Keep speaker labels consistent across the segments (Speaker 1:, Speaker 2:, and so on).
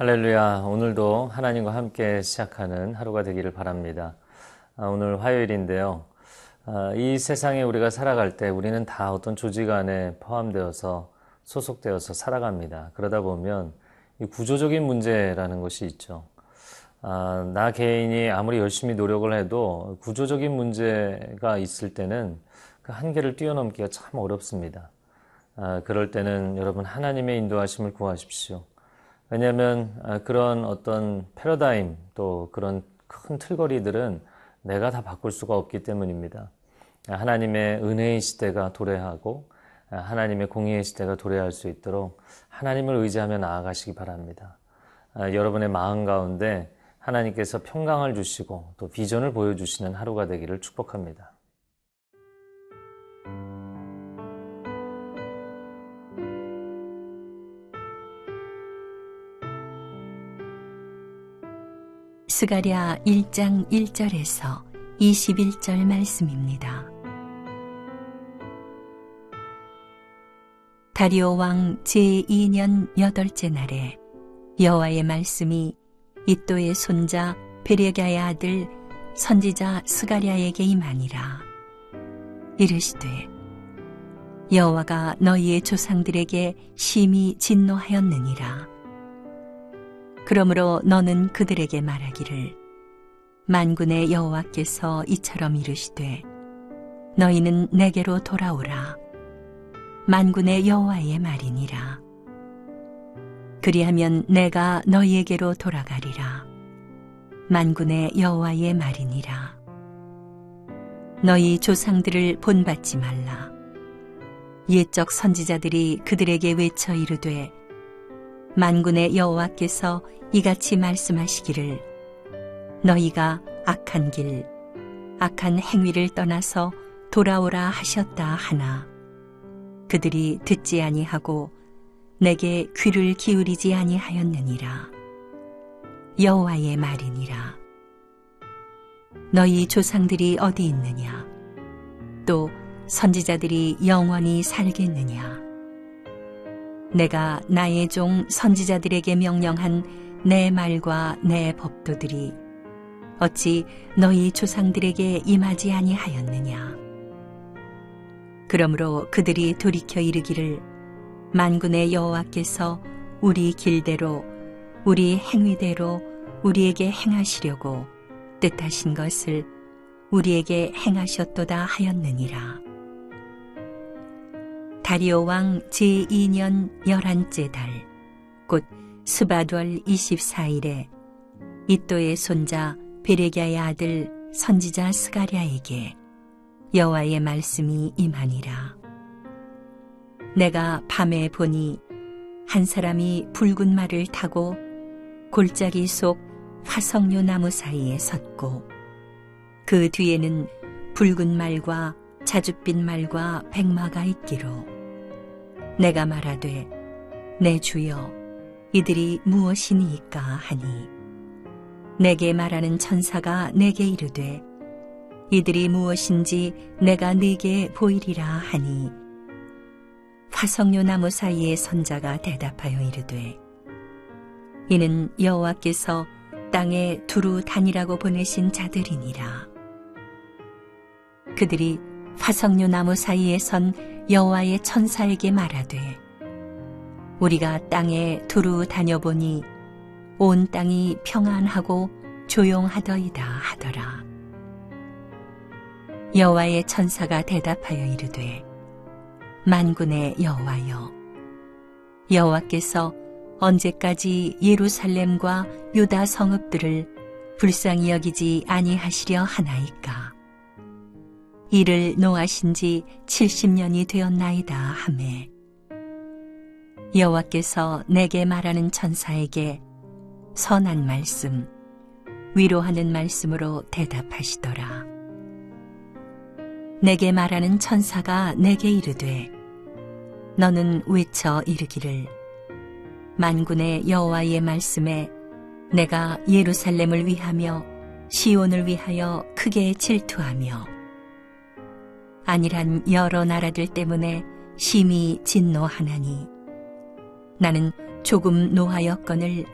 Speaker 1: 할렐루야. 오늘도 하나님과 함께 시작하는 하루가 되기를 바랍니다. 오늘 화요일인데요. 이 세상에 우리가 살아갈 때 우리는 다 어떤 조직 안에 포함되어서 소속되어서 살아갑니다. 그러다 보면 이 구조적인 문제라는 것이 있죠. 나 개인이 아무리 열심히 노력을 해도 구조적인 문제가 있을 때는 그 한계를 뛰어넘기가 참 어렵습니다. 그럴 때는 여러분 하나님의 인도하심을 구하십시오. 왜냐하면 그런 어떤 패러다임 또 그런 큰 틀거리들은 내가 다 바꿀 수가 없기 때문입니다. 하나님의 은혜의 시대가 도래하고 하나님의 공의의 시대가 도래할 수 있도록 하나님을 의지하며 나아가시기 바랍니다. 여러분의 마음 가운데 하나님께서 평강을 주시고 또 비전을 보여주시는 하루가 되기를 축복합니다.
Speaker 2: 스가랴 1장 1절에서 21절 말씀입니다. 다리오 왕 제2년 8째 날에 여호와의 말씀이 이또의 손자 베레랴의 아들 선지자 스가랴에게 임하니라. 이르시되 여호와가 너희의 조상들에게 심히 진노하였느니라. 그러므로 너는 그들에게 말하기를 만군의 여호와께서 이처럼 이르시되 너희는 내게로 돌아오라. 만군의 여호와의 말이니라. 그리하면 내가 너희에게로 돌아가리라. 만군의 여호와의 말이니라. 너희 조상들을 본받지 말라. 옛적 선지자들이 그들에게 외쳐 이르되 만군의 여호와께서 이같이 말씀하시기를 너희가 악한 길, 악한 행위를 떠나서 돌아오라 하셨다 하나 그들이 듣지 아니하고 내게 귀를 기울이지 아니하였느니라. 여호와의 말이니라. 너희 조상들이 어디 있느냐? 또 선지자들이 영원히 살겠느냐? 내가 나의 종 선지자들에게 명령한 내 말과 내 법도들이 어찌 너희 조상들에게 임하지 아니하였느냐? 그러므로 그들이 돌이켜 이르기를 만군의 여호와께서 우리 길대로 우리 행위대로 우리에게 행하시려고 뜻하신 것을 우리에게 행하셨도다 하였느니라. 다리오 왕 제2년 11째 달, 곧 스바돌 24일에 이또의 손자 베레랴의 아들 선지자 스가랴에게 여호와의 말씀이 임하니라. 내가 밤에 보니 한 사람이 붉은 말을 타고 골짜기 속 화석류 나무 사이에 섰고 그 뒤에는 붉은 말과 자줏빛 말과 백마가 있기로 내가 말하되 내 주여 이들이 무엇이니이까 하니 내게 말하는 천사가 내게 이르되 이들이 무엇인지 내가 네게 보이리라 하니 화석류 나무 사이의 선자가 대답하여 이르되 이는 여호와께서 땅에 두루 다니라고 보내신 자들이니라. 그들이 화석류 나무 사이에 선 여호와의 천사에게 말하되 우리가 땅에 두루 다녀보니 온 땅이 평안하고 조용하더이다 하더라. 여호와의 천사가 대답하여 이르되 만군의 여호와여 여호와께서 언제까지 예루살렘과 유다 성읍들을 불쌍히 여기지 아니하시려 하나이까? 이를 노하신 지 70년이 되었나이다 하매 여호와께서 내게 말하는 천사에게 선한 말씀, 위로하는 말씀으로 대답하시더라. 내게 말하는 천사가 내게 이르되 너는 외쳐 이르기를 만군의 여호와의 말씀에 내가 예루살렘을 위하며 시온을 위하여 크게 질투하며 아니란 여러 나라들 때문에 심히 진노하나니 나는 조금 노하였거늘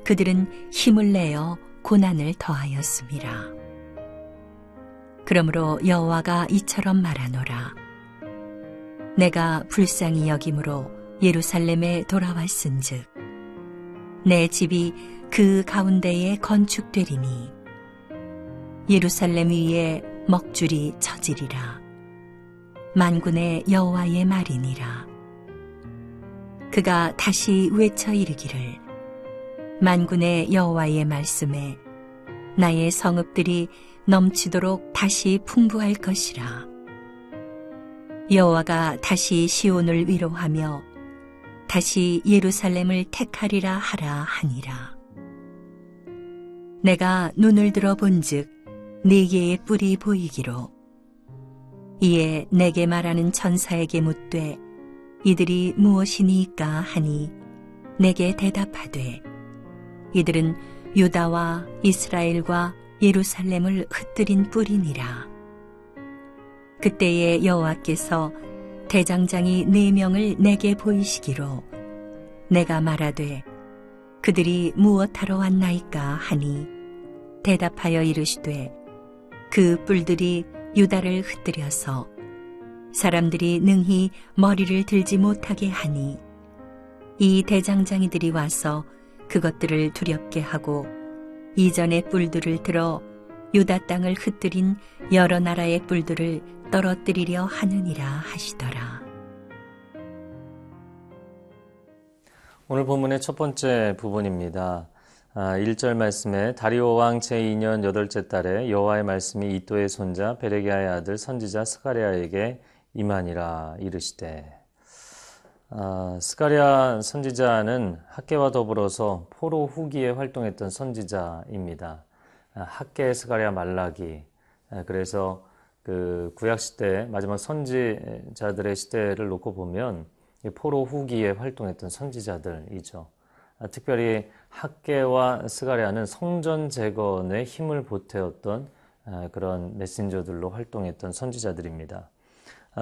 Speaker 2: 그들은 힘을 내어 고난을 더하였음이라. 그러므로 여호와가 이처럼 말하노라. 내가 불쌍히 여김으로 예루살렘에 돌아왔은즉 내 집이 그 가운데에 건축되리니 예루살렘 위에 먹줄이 쳐지리라. 만군의 여호와의 말이니라. 그가 다시 외쳐 이르기를 만군의 여호와의 말씀에 나의 성읍들이 넘치도록 다시 풍부할 것이라. 여호와가 다시 시온을 위로하며 다시 예루살렘을 택하리라 하라 하니라. 내가 눈을 들어 본즉 네 개의 뿔이 보이기로 이에 내게 말하는 천사에게 묻되 이들이 무엇이니까 하니 내게 대답하되 이들은 유다와 이스라엘과 예루살렘을 흩뜨린 뿔이니라. 그때에 여호와께서 대장장이 4명을 내게 보이시기로 내가 말하되 그들이 무엇하러 왔나이까 하니 대답하여 이르시되 그 뿔들이 유다를 흩뜨려서 사람들이 능히 머리를 들지 못하게 하니 이 대장장이들이 와서 그것들을 두렵게 하고 이전의 뿔들을 들어 유다 땅을 흩뜨린 여러 나라의 뿔들을 떨어뜨리려 하느니라 하시더라.
Speaker 1: 오늘 본문의 첫 번째 부분입니다. 1절 말씀에 다리오 왕 제2년 8째 달에 여호와의 말씀이 이도의 손자 베레기야의 아들 선지자 스가랴에게 임하니라 이르시되. 스가랴 선지자는 학개와 더불어서 포로 후기에 활동했던 선지자입니다. 학개, 스가랴, 말라기. 그래서 그 구약 시대 마지막 선지자들의 시대를 놓고 보면 포로 후기에 활동했던 선지자들이죠. 특별히 학개와 스가랴는 성전 재건에 힘을 보태었던 그런 메신저들로 활동했던 선지자들입니다.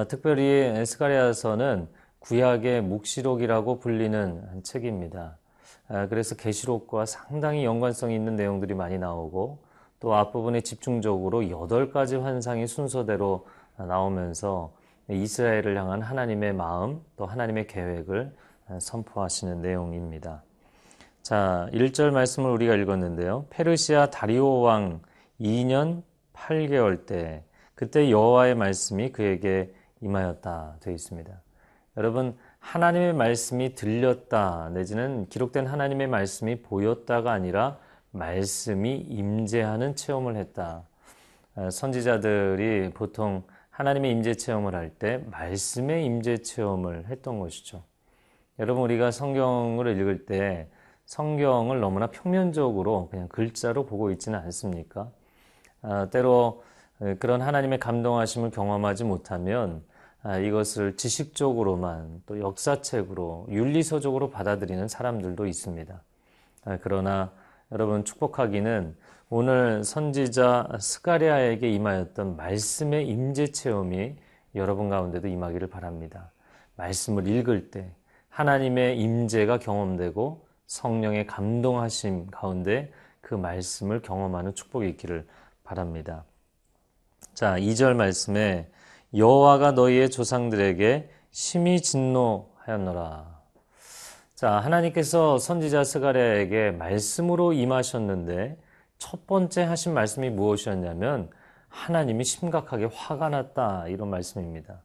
Speaker 1: 특별히 스가랴서는 구약의 묵시록이라고 불리는 책입니다. 그래서 계시록과 상당히 연관성이 있는 내용들이 많이 나오고 또 앞부분에 집중적으로 8가지 환상이 순서대로 나오면서 이스라엘을 향한 하나님의 마음 또 하나님의 계획을 선포하시는 내용입니다. 자, 1절 말씀을 우리가 읽었는데요. 페르시아 다리오 왕 2년 8개월 때 그때 여호와의 말씀이 그에게 임하였다 되어 있습니다. 여러분, 하나님의 말씀이 들렸다 내지는 기록된 하나님의 말씀이 보였다가 아니라 말씀이 임재하는 체험을 했다. 선지자들이 보통 하나님의 임재 체험을 할 때 말씀의 임재 체험을 했던 것이죠. 여러분, 우리가 성경을 읽을 때 성경을 너무나 평면적으로 그냥 글자로 보고 있지는 않습니까? 때로 그런 하나님의 감동하심을 경험하지 못하면 이것을 지식적으로만 또 역사책으로 윤리서적으로 받아들이는 사람들도 있습니다. 그러나 여러분, 축복하기는 오늘 선지자 스가랴에게 임하였던 말씀의 임재 체험이 여러분 가운데도 임하기를 바랍니다. 말씀을 읽을 때 하나님의 임재가 경험되고 성령의 감동하심 가운데 그 말씀을 경험하는 축복이 있기를 바랍니다. 자, 2절 말씀에 여호와가 너희의 조상들에게 심히 진노하였노라. 자, 하나님께서 선지자 스가랴에게 말씀으로 임하셨는데 첫 번째 하신 말씀이 무엇이었냐면 하나님이 심각하게 화가 났다, 이런 말씀입니다.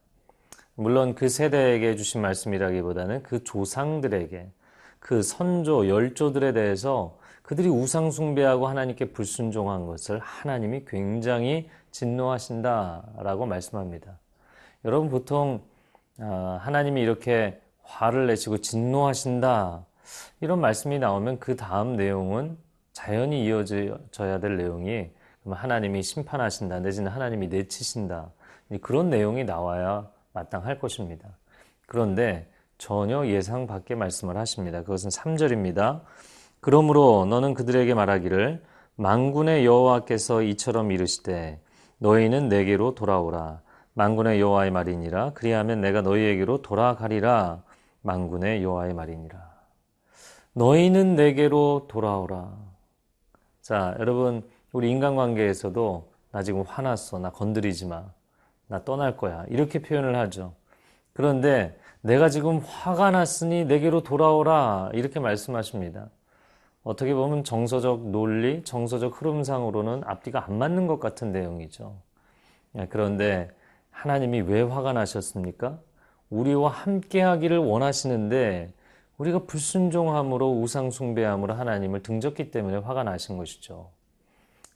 Speaker 1: 물론 그 세대에게 주신 말씀이라기보다는 그 조상들에게, 그 선조, 열조들에 대해서 그들이 우상 숭배하고 하나님께 불순종한 것을 하나님이 굉장히 진노하신다라고 말씀합니다. 여러분, 보통 하나님이 이렇게 화를 내시고 진노하신다 이런 말씀이 나오면 그 다음 내용은 자연히 이어져야 될 내용이 하나님이 심판하신다 내지는 하나님이 내치신다 그런 내용이 나와야 마땅할 것입니다. 그런데 전혀 예상 밖의 말씀을 하십니다. 그것은 3절입니다. 그러므로 너는 그들에게 말하기를 만군의 여호와께서 이처럼 이르시되 너희는 내게로 돌아오라. 만군의 여호와의 말이니라. 그리하면 내가 너희에게로 돌아가리라. 만군의 여호와의 말이니라. 너희는 내게로 돌아오라. 자, 여러분, 우리 인간관계에서도 나 지금 화났어. 나 건드리지 마. 나 떠날 거야. 이렇게 표현을 하죠. 그런데 내가 지금 화가 났으니 내게로 돌아오라. 이렇게 말씀하십니다. 어떻게 보면 정서적 논리, 정서적 흐름상으로는 앞뒤가 안 맞는 것 같은 내용이죠. 그런데 하나님이 왜 화가 나셨습니까? 우리와 함께 하기를 원하시는데 우리가 불순종함으로 우상숭배함으로 하나님을 등졌기 때문에 화가 나신 것이죠.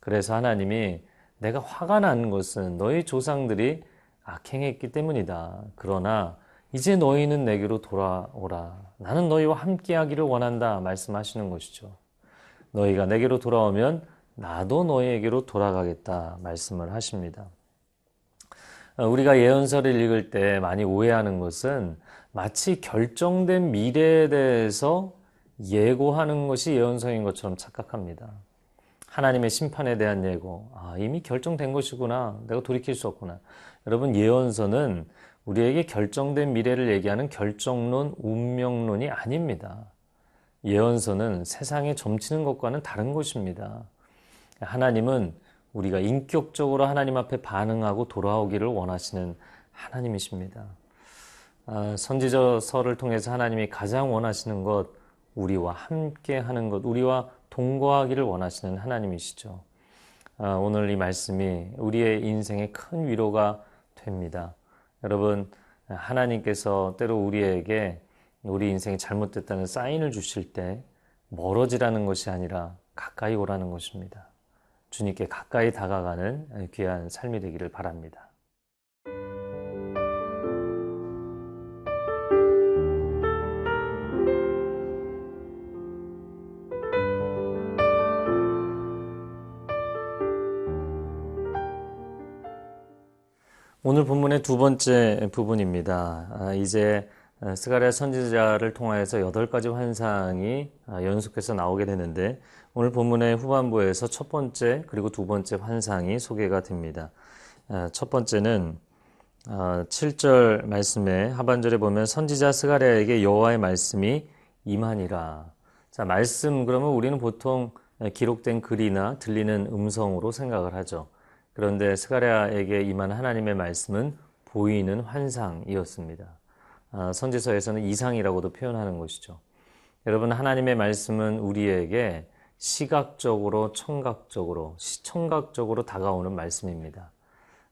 Speaker 1: 그래서 하나님이 내가 화가 난 것은 너희 조상들이 악행했기 때문이다. 그러나 이제 너희는 내게로 돌아오라. 나는 너희와 함께 하기를 원한다. 말씀하시는 것이죠. 너희가 내게로 돌아오면 나도 너희에게로 돌아가겠다. 말씀을 하십니다. 우리가 예언서를 읽을 때 많이 오해하는 것은 마치 결정된 미래에 대해서 예고하는 것이 예언서인 것처럼 착각합니다. 하나님의 심판에 대한 예고, 이미 결정된 것이구나. 내가 돌이킬 수 없구나. 여러분, 예언서는 우리에게 결정된 미래를 얘기하는 결정론, 운명론이 아닙니다. 예언서는 세상에 점치는 것과는 다른 것입니다. 하나님은 우리가 인격적으로 하나님 앞에 반응하고 돌아오기를 원하시는 하나님이십니다. 선지서를 통해서 하나님이 가장 원하시는 것, 우리와 함께 하는 것, 우리와 동거하기를 원하시는 하나님이시죠. 오늘 이 말씀이 우리의 인생에 큰 위로가 됩니다. 여러분, 하나님께서 때로 우리에게 우리 인생이 잘못됐다는 사인을 주실 때 멀어지라는 것이 아니라 가까이 오라는 것입니다. 주님께 가까이 다가가는 귀한 삶이 되기를 바랍니다. 오늘 본문의 두 번째 부분입니다. 이제 스가랴 선지자를 통하여서 8가지 환상이 연속해서 나오게 되는데 오늘 본문의 후반부에서 첫 번째 그리고 두 번째 환상이 소개가 됩니다. 첫 번째는 7절 말씀에 하반절에 보면 선지자 스가랴에게 여호와의 말씀이 임하니라. 자, 말씀 그러면 우리는 보통 기록된 글이나 들리는 음성으로 생각을 하죠. 그런데 스가랴에게 임한 하나님의 말씀은 보이는 환상이었습니다. 선지서에서는 이상이라고도 표현하는 것이죠. 여러분, 하나님의 말씀은 우리에게 시각적으로, 시청각적으로 다가오는 말씀입니다.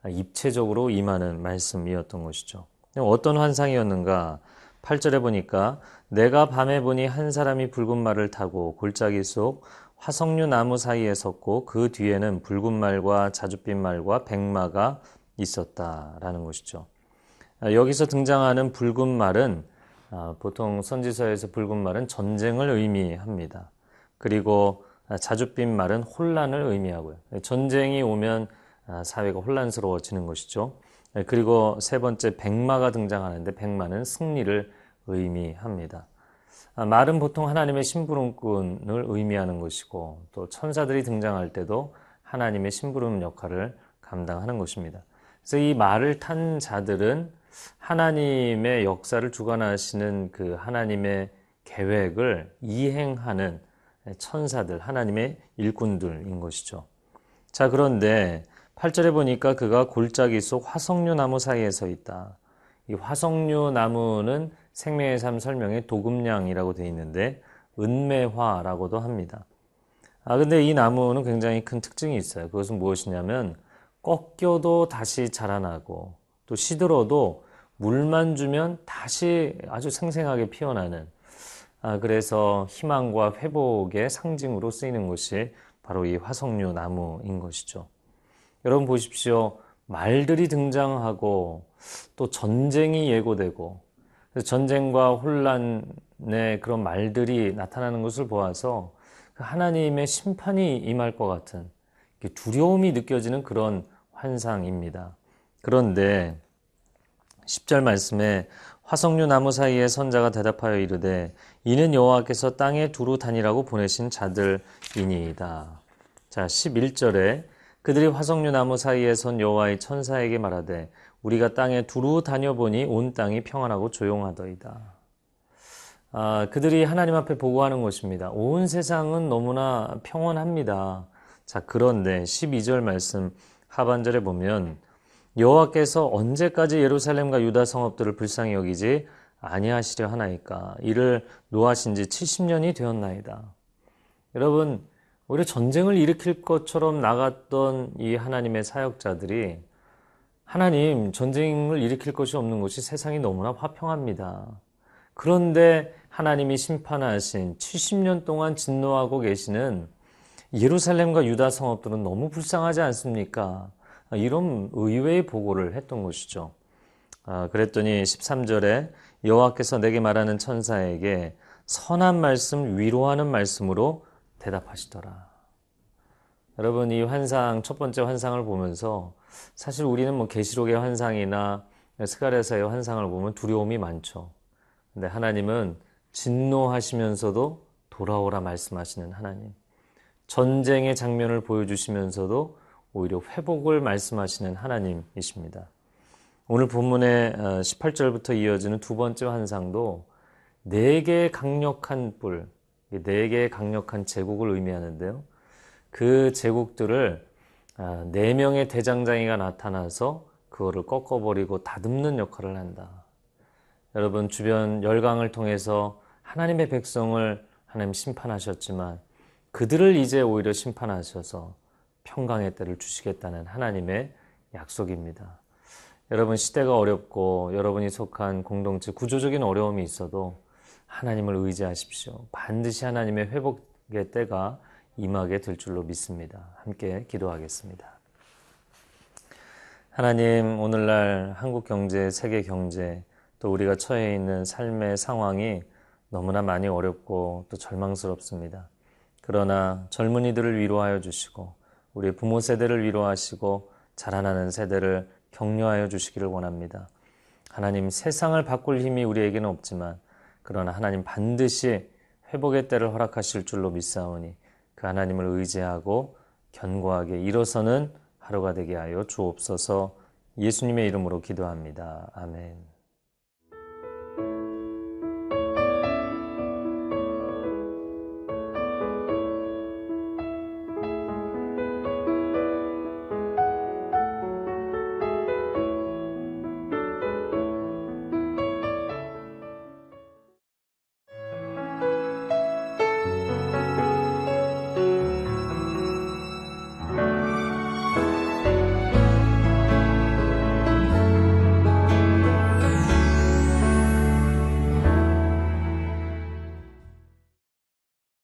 Speaker 1: 입체적으로 임하는 말씀이었던 것이죠. 어떤 환상이었는가? 8절에 보니까 내가 밤에 보니 한 사람이 붉은 말을 타고 골짜기 속 화석류 나무 사이에 섰고 그 뒤에는 붉은 말과 자줏빛 말과 백마가 있었다라는 것이죠. 여기서 등장하는 붉은 말은 보통 선지서에서 붉은 말은 전쟁을 의미합니다. 그리고 자줏빛 말은 혼란을 의미하고요. 전쟁이 오면 사회가 혼란스러워지는 것이죠. 그리고 세 번째 백마가 등장하는데 백마는 승리를 의미합니다. 말은 보통 하나님의 심부름꾼을 의미하는 것이고 또 천사들이 등장할 때도 하나님의 심부름 역할을 감당하는 것입니다. 그래서 이 말을 탄 자들은 하나님의 역사를 주관하시는 그 하나님의 계획을 이행하는 천사들, 하나님의 일꾼들인 것이죠. 자, 그런데 8절에 보니까 그가 골짜기 속 화석류 나무 사이에 서 있다. 이 화석류 나무는 생명의 삶 설명에 도금냥이라고 되어 있는데 은매화라고도 합니다. 근데 이 나무는 굉장히 큰 특징이 있어요. 그것은 무엇이냐면 꺾여도 다시 자라나고 또 시들어도 물만 주면 다시 아주 생생하게 피어나는 그래서 희망과 회복의 상징으로 쓰이는 것이 바로 이 화석류 나무인 것이죠. 여러분 보십시오. 말들이 등장하고 또 전쟁이 예고되고 전쟁과 혼란의 그런 말들이 나타나는 것을 보아서 하나님의 심판이 임할 것 같은 두려움이 느껴지는 그런 환상입니다. 그런데 10절 말씀에 화석류 나무 사이에 선자가 대답하여 이르되 이는 여호와께서 땅에 두루 다니라고 보내신 자들이니이다. 자, 11절에 그들이 화석류 나무 사이에 선 여호와의 천사에게 말하되 우리가 땅에 두루 다녀보니 온 땅이 평안하고 조용하더이다. 그들이 하나님 앞에 보고하는 것입니다. 온 세상은 너무나 평온합니다. 자, 그런데 12절 말씀 하반절에 보면 여호와께서 언제까지 예루살렘과 유다 성읍들을 불쌍히 여기지 아니하시려 하나이까? 이를 노하신 지 70년이 되었나이다. 여러분, 오히려 전쟁을 일으킬 것처럼 나갔던 이 하나님의 사역자들이 하나님, 전쟁을 일으킬 것이 없는 곳이 세상이 너무나 화평합니다. 그런데 하나님이 심판하신 70년 동안 진노하고 계시는 예루살렘과 유다 성읍들은 너무 불쌍하지 않습니까? 이런 의외의 보고를 했던 것이죠. 그랬더니 13절에 여호와께서 내게 말하는 천사에게 선한 말씀, 위로하는 말씀으로 대답하시더라. 여러분, 이 환상, 첫 번째 환상을 보면서 사실 우리는 뭐 계시록의 환상이나 스가랴서의 환상을 보면 두려움이 많죠. 근데 하나님은 진노하시면서도 돌아오라 말씀하시는 하나님. 전쟁의 장면을 보여주시면서도 오히려 회복을 말씀하시는 하나님이십니다. 오늘 본문의 18절부터 이어지는 두 번째 환상도 네 개의 강력한 뿔, 네 개의 강력한 제국을 의미하는데요. 그 제국들을 네 명의 대장장이가 나타나서 그거를 꺾어버리고 다듬는 역할을 한다. 여러분, 주변 열강을 통해서 하나님의 백성을 하나님 심판하셨지만 그들을 이제 오히려 심판하셔서 평강의 때를 주시겠다는 하나님의 약속입니다. 여러분, 시대가 어렵고 여러분이 속한 공동체 구조적인 어려움이 있어도 하나님을 의지하십시오. 반드시 하나님의 회복의 때가 임하게 될 줄로 믿습니다. 함께 기도하겠습니다. 하나님, 오늘날 한국 경제, 세계 경제, 또 우리가 처해 있는 삶의 상황이 너무나 많이 어렵고 또 절망스럽습니다. 그러나 젊은이들을 위로하여 주시고 우리 부모 세대를 위로하시고 자라나는 세대를 격려하여 주시기를 원합니다. 하나님, 세상을 바꿀 힘이 우리에게는 없지만 그러나 하나님 반드시 회복의 때를 허락하실 줄로 믿사오니 그 하나님을 의지하고 견고하게 일어서는 하루가 되게 하여 주옵소서. 예수님의 이름으로 기도합니다. 아멘.